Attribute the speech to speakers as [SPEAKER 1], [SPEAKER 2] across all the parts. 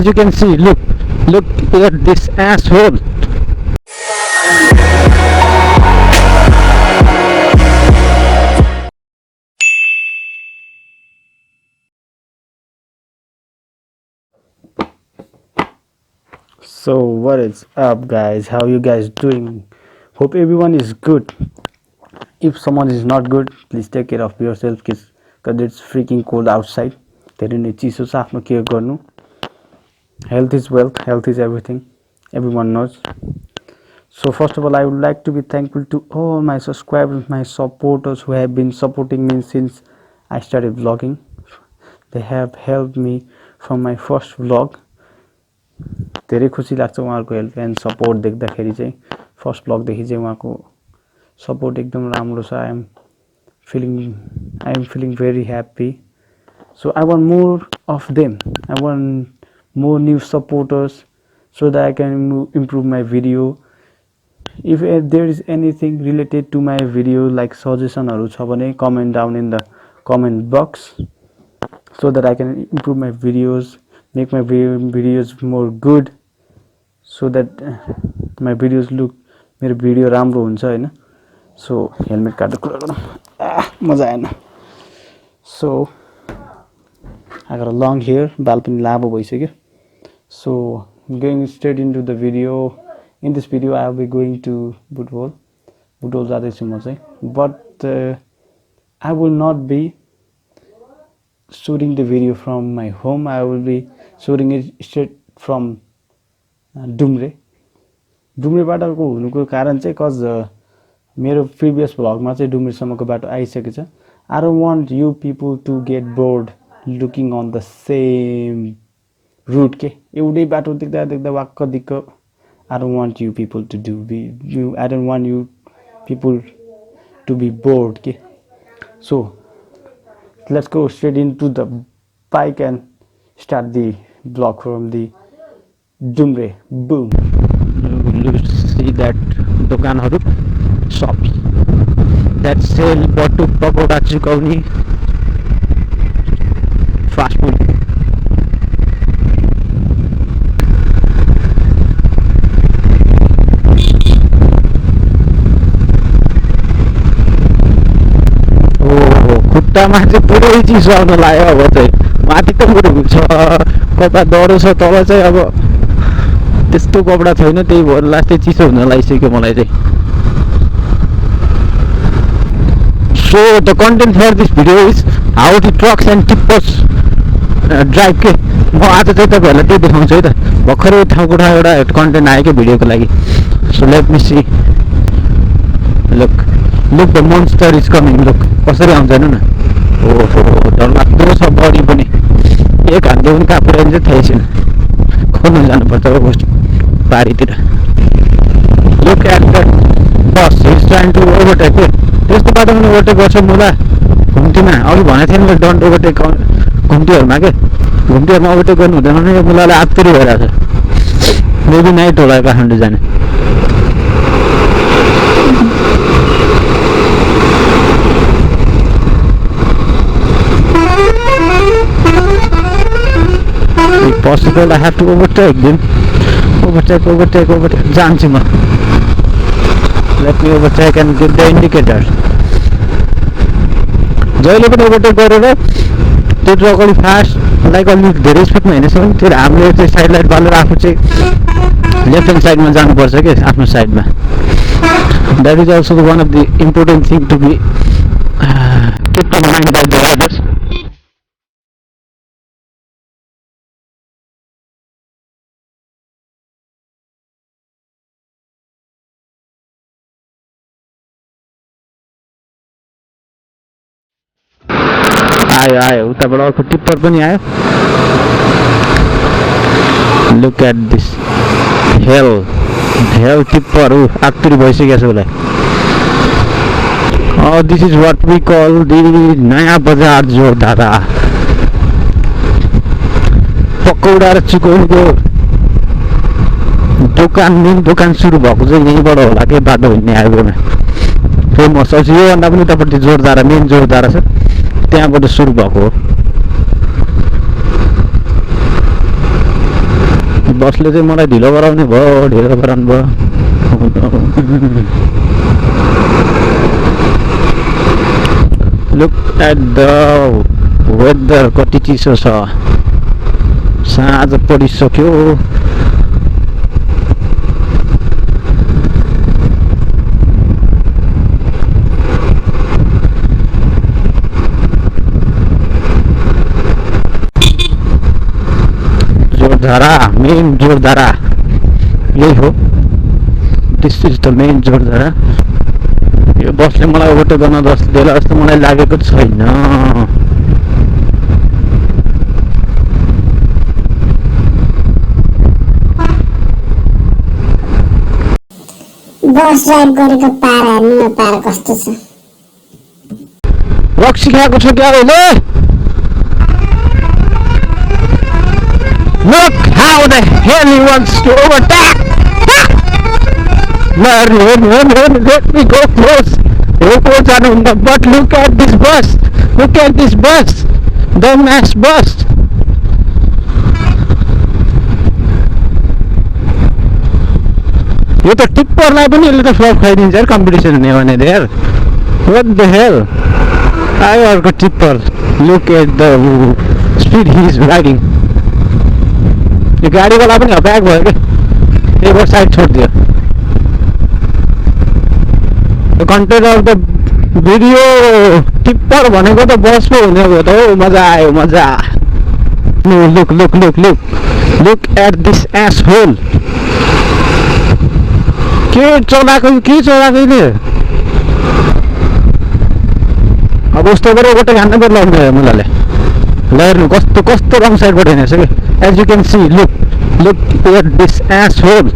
[SPEAKER 1] As you can see, look at this asshole. So what is up, guys? How you guys doing? Hope everyone is good. If someone is not good, please take care of yourself, because it's freaking cold outside. धेरै नै चिसो छ, आफ्नो care गर्नु. Health is wealth, health is everything. Everyone knows. So first of all, I would like to be thankful to all my subscribers, my supporters who have been supporting me since I started vlogging. They have helped me from my first vlog. धेरै खुसी लाग्छ उहाँहरुको help and support देख्दाखेरि चाहिँ. First blog देखि चाहिँ उहाँको support एकदम राम्रो छ. I am feeling very happy. So I want more of them. I want more new supporters so that I can improve my video. If there is anything related to my video like suggestionहरु छ भने comment down in the comment box so that I can improve my videos, make my videos more good, so that my videos look मेरो video राम्रो हुन्छ हैन. So helmet काट्दा कुरा गरौँ. मजा आएन. So I got a long hair, बाल पनि लामो भइसक्यो. So going straight into the video. In this video I will be going to BUtwal जाँदैछु म चाहिँ. But I will not be shooting the video from my home. I will be shooting it straight from Dumre. Dumre बाटोको हुनुको कारण चाहिँ cause मेरो previous भ्लगमा चाहिँ डुम्रेसम्मको बाटो आइसकेको छ. I don't want you people to get bored looking on the same route के. एउटै बाटो देख्दा देख्दा वाक्क दिक्क. I don't want you people to I don't want you people to be bored के. So let's go straight into the bike and start the vlog from the Dumre. Boom. You see that dokanharu, shops that sell batu pakoda chikauni, fast food. खुट्टामा चाहिँ पुरै चिसो आउन लाग्यो. अब चाहिँ माथि त पुरो हुन्छ, कता डढो छ, तल चाहिँ अब त्यस्तो कपडा छैन, त्यही भएर लास्टै चिसो हुन लागिसक्यो मलाई चाहिँ. So the content for this video is how the trucks and tippers drive के. म आज चाहिँ तपाईहरुलाई त्यो देखाउँछु है त. भर्खरै ठाउँको एउटा कन्टेन्ट आयो के भिडियोको लागि. So let me see. Look the monster is coming. Look कसरी आउँछ हेर्नु न. ओहो डरलाग्दो छ बडी पनि. एक हातले पनि कहाँ पुर्याइन्छ थाहै छैन. खोल्न जानुपर्छ अब पारीतिर. Look at that bus. He's trying to overtake it. त्यस्तो बाटोमा पनि ओभरटेक गर्छ मुला. घुम्तीमा अघि भनेको थिएँ नि डोन्ट ओभरटेक घुम्तीहरुमा के. घुम्तीहरुमा ओभरटेक गर्नु हुँदैन भने यो मुलालाई आत्तरी भइरहेको छ. मेबी नाइट होला काठमाडौँ जाने. If possible, I have to overtake them. Overtake. जान्छु म. Let me overtake and give the indicator. जहिले पनि ओभरटेक गरेर त्यो ट्रक अलि फास्ट लाइक अलि धेरै स्पिडमा हिँडेछ भने त्यो हामीले चाहिँ साइड लाइट बालेर आफू चाहिँ लेफ्ट ह्यान्ड साइडमा जानुपर्छ के आफ्नो साइडमा. That is also one of the important thing to be kept in mind by the others. आयो उताबाट अर्को टिप्पर पनि आयो. Look at this hell tipper. आत्तरी भइसकेको छ उसलाई. This is what we call the Naya Bazar जोरदारा. Pakora र चिकनको दोकान सुरु भएको चाहिँ यहीँबाट होला के बाटो हिँड्ने हाइवेमा. फेमस छ योभन्दा पनि उतापट्टि जोरदारा, मेन जोरदारा छ, त्यहाँबाट सुरु भएको हो. बसले चाहिँ मलाई ढिलो गराउने भयो, ढिलो गराउनु भयो। लुक एट द वेदर, कति चिसो छ। साँझ परिसक्यो। जोरधारा, मेन जोरधारा यही हो। This is the main Jordhara. यो बसले मलाई ओभरटेक गर्न देला जस्तो मलाई लागेको छैन।
[SPEAKER 2] बस ड्राइभ गरेको पारा हेर्नु पारा कस्तो छ।
[SPEAKER 1] रक्सी खाएको छ क्या अहिले? Look how the hell he wants to overtake! Let me go close. But look at this bus. Look at this bus. Dumbass bus. यो त टिप्परलाई पनि यसले त फ्लप खाइदिन्छ यार, कम्पिटिसन हुने भने त यार। What the hell? आयो अर्को tipper. Look at the speed he is riding. यो गाडीवाला पनि हप्याक भयो क्या, एक बार साइड छोडिदियो। Content of the video tipper भनेको त बस पो हुने भयो त हो। मजा आयो, मजा। Look look look look look at this asshole. के चलाएको ले? अब उस्तो गरे ओभरटेक हान्न पर्ला मुलाले। ल हेर्नु कस्तो कस्तो रङ साइडबाट हिँडेछ कि। As you can see, look at this asshole.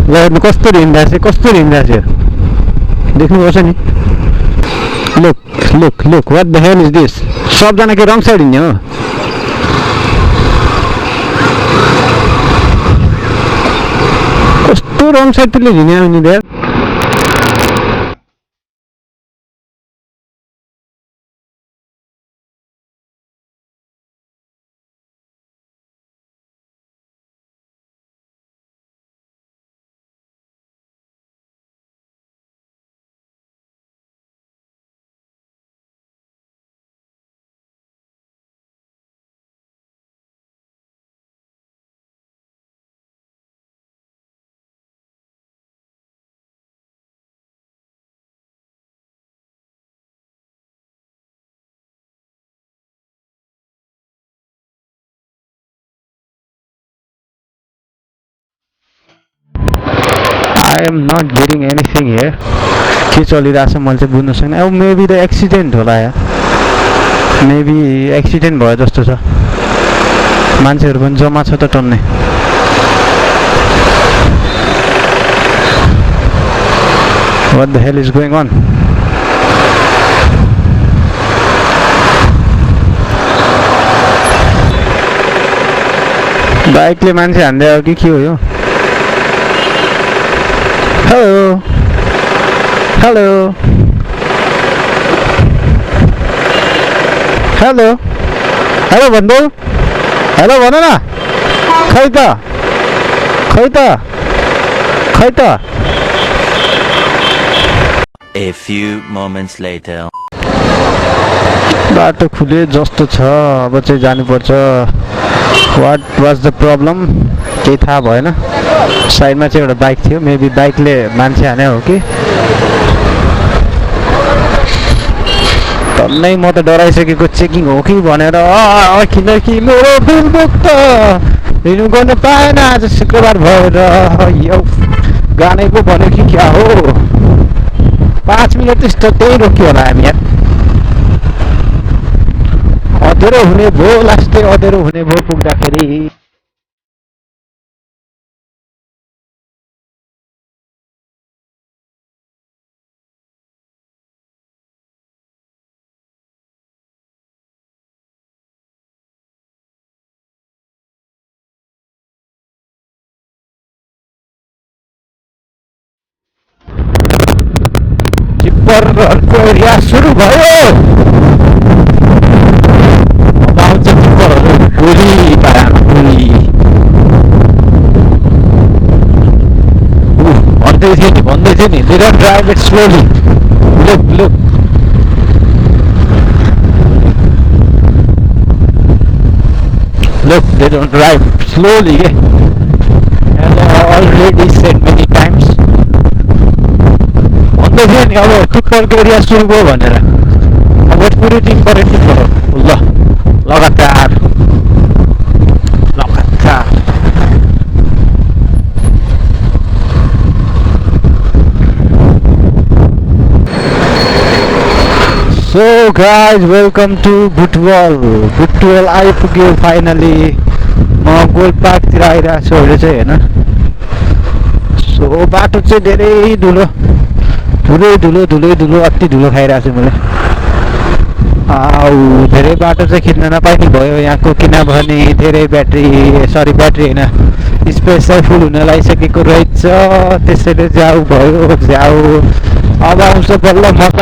[SPEAKER 1] ल हेर्नु कस्तो हिँड्दैछ यो, देख्नुपर्छ नि। Look, what the hell is this? सबजना के रङ साइड हिँड्ने हो। कस्तो रङ साइडले हिँड्ने हो नि यार। I am not getting anything here. के चलिरहेछ मैले चाहिँ बुझ्न सक्दिनँ। अब मेबी द एक्सिडेन्ट होला यार, मेबी एक्सिडेन्ट भयो जस्तो छ। मान्छेहरू पनि जम्मा छ त टन्ने। What the hell is going on? बाइकले मान्छे हान्दै हो कि के हो यो? Hello. Hello बन्धु, हेलो भन न। खै त।
[SPEAKER 3] A few moments later.
[SPEAKER 1] बाटो खुले जस्तो छ, अब चाहिँ जानुपर्छ। What was the problem? केही थाहा भएन। साइडमा चाहिँ एउटा बाइक थियो, मेबी बाइकले मान्छे हाने हो कि। तन्नै म त डराइसकेको, चेकिङ हो कि भनेर। किनकि मेरो बिल बुक त रिन्यु गर्न पाएन आज शुक्रबार भएर। यो गानै पो भन्यो कि क्या हो। 5 मिनट त्यस्तो त्यही रोक्यो होला हामी यार। अँधेरो हुने भयो, लास्टै अँधेरो हुने भयो पुग्दाखेरि। टिप्परहरूको एरिया सुरु भयो। अब आउँछ टिप्परहरू, गोली पारा। भन्दै थियो नि they don't drive it slowly. Look. Look, they don't drive slowly. As I already said many times. भन्दै थियो नि अब टुप्पलको एरिया सुरु भयो भनेर. अब पुरै टिम परेको थियो ल लगातार. So guys, welcome to BUtwal. BUtwal आइपुग्यो फाइनली. म गोल्ड पार्कतिर आइरहेको छु अहिले चाहिँ होइन. सो बाटो चाहिँ धेरै धुलो अति धुलो खाइरहेको छु मैले. धेरै बाटो चाहिँ खिच्न नपाइने भयो यहाँको किनभने धेरै ब्याट्री होइन स्पेस चाहिँ फुल हुन लागिसकेको रहेछ. त्यसैले जाऊ अब आउँछ बल्ल म त.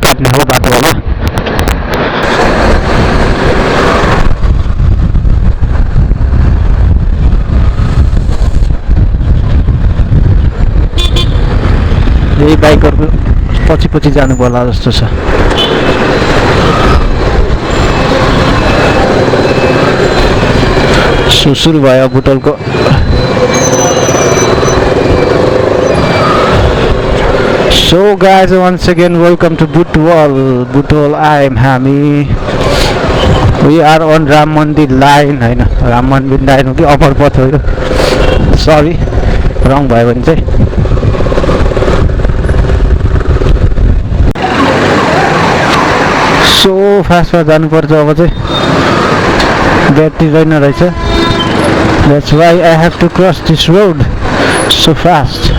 [SPEAKER 1] काट्ने हो बाटो होला. यही बाइकहरुको पछि जानु पर्ला जस्तो छ. सुरु भयो बुटलको. So guys, once again welcome to BUtwal. I am Hami. We are on Ram Mandir line. हैन राम मन्दिर लाइन हो कि अमरपथ हो. सरी रङ भयो भने चाहिँ. सो फास्टमा जानुपर्छ अब चाहिँ. ब्याट्री रहेन रहेछ. That's why I have to cross this road so fast.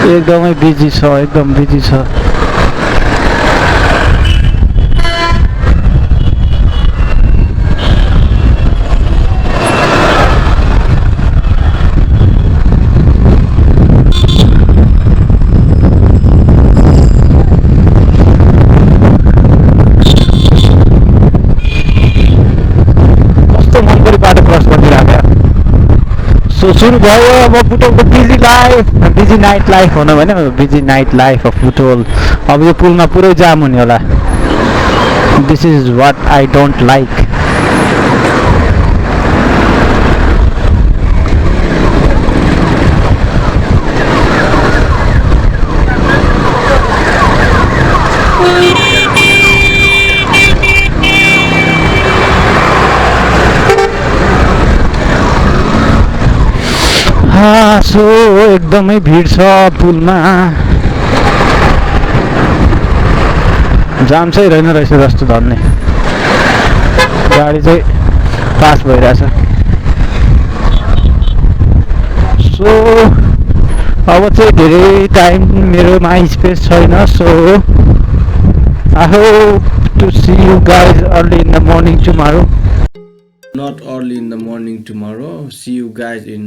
[SPEAKER 1] एकदमै बिजी छ. कस्तो मनपरी बाटो क्रस गरिदिरहेको. सो सुरु भयो अब बुटवलको बिजी नाइट लाइफ भनौँ होइन. Busy night life of Butwal. अब यो पुलमा पुरै जाम हुने होला. This is what I don't like. So एकदमै भिड छ पुलमा. जाम चाहिँ रहेन रहेछ जस्तो धन्ने. गाडी चाहिँ पास भइरहेछ. सो अब चाहिँ धेरै टाइम मेरोमा स्पेस छैन. So I hope to see you guys early in the morning tomorrow. Not early in the morning tomorrow. See you guys in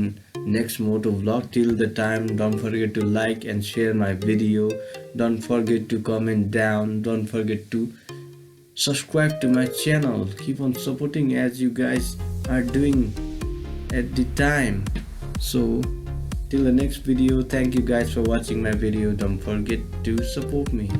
[SPEAKER 1] next moto vlog. Till the time, don't forget to like and share my video. Don't forget to comment down. Don't forget to subscribe to my channel. Keep on supporting as you guys are doing at the time. So till the next video, thank you guys for watching my video. Don't forget to support me.